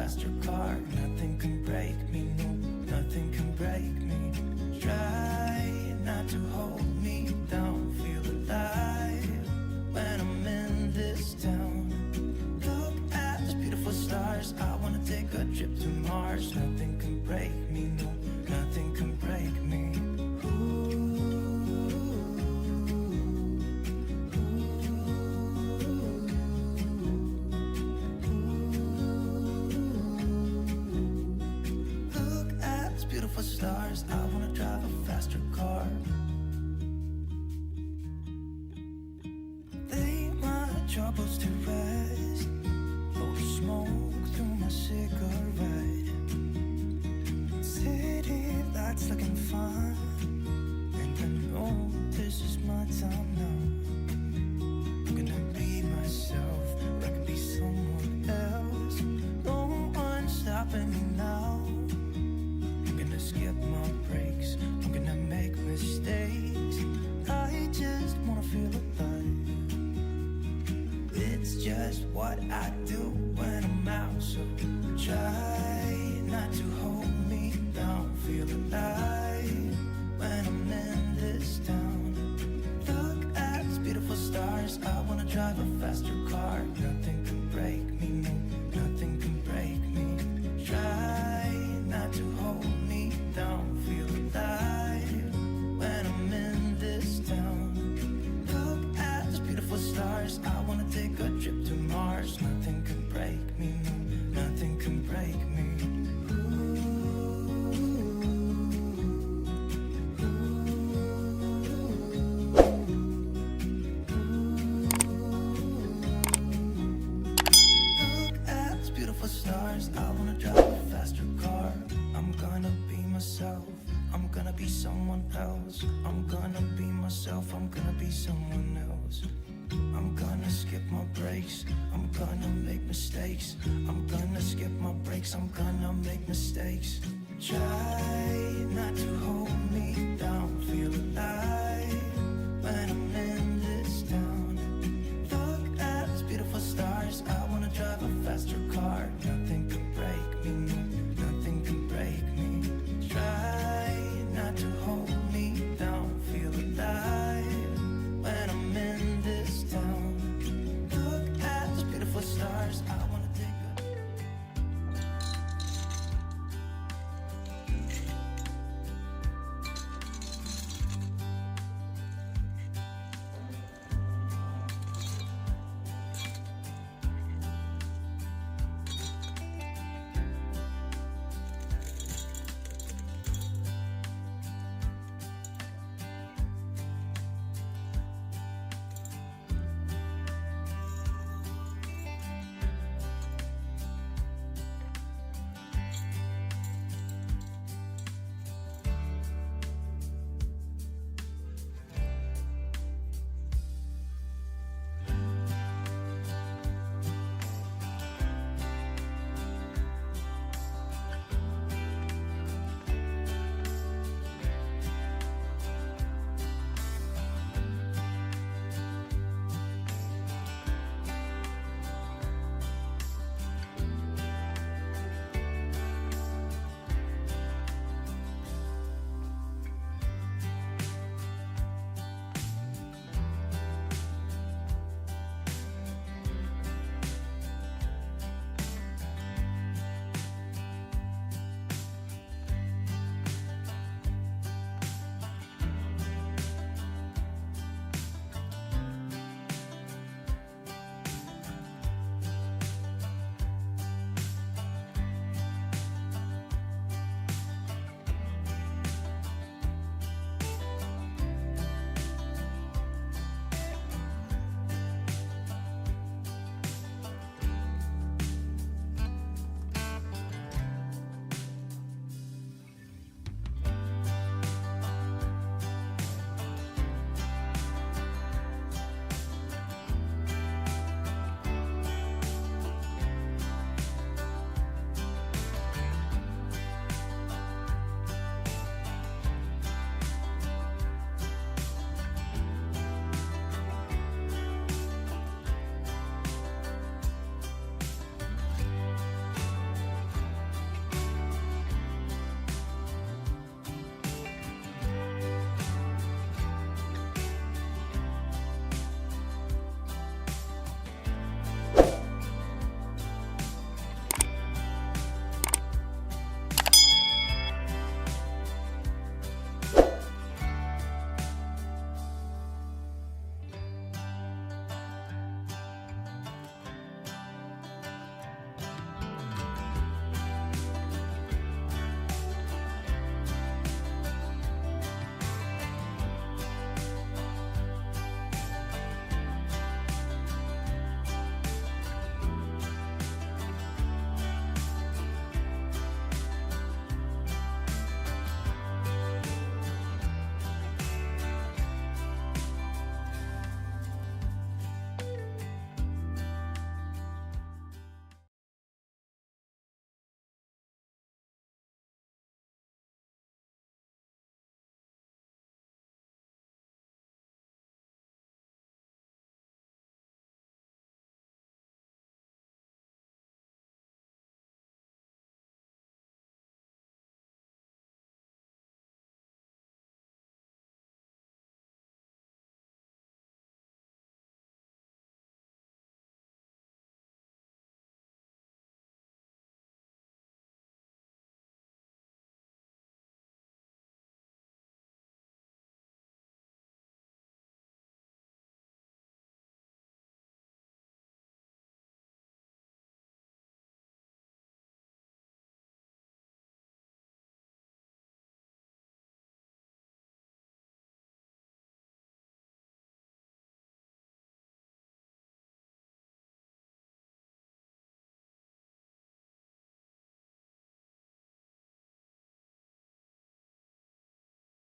faster car. Nothing can break me, no, nothing can break me. Try not to hold me down. Feel alive when I'm in this town. Look at these beautiful stars. I wanna take a trip to Mars. Nothing can break me, no, nothing can break me. Stars, I wanna drive a faster car. Lay my troubles to rest. Blow the smoke through my cigarette. City lights looking fine, and I know this is my time now. I'm gonna be myself, or I could be someone else. No one's stopping me now. Skip my breaks, I'm gonna make mistakes. I just wanna feel alive. It's just what I do when I'm out. So try not to hold me down. Feel alive when I'm in this town. Look at these beautiful stars. I wanna drive a faster car. Nothing can break me, no, nothing can break me. Try not to hold me down. Feel alive when I'm in this town. Look at these beautiful stars. I wanna take a trip to Mars. Nothing can break me, no, nothing can break me. Look at these beautiful stars. I wanna drive a faster car. I'm gonna be myself, I'm gonna be someone else. I'm gonna be myself, I'm gonna be someone else. I'm gonna skip my breaks, I'm gonna make mistakes. I'm gonna skip my breaks, I'm gonna make mistakes. Try not to hold me down. Feel alive when I'm in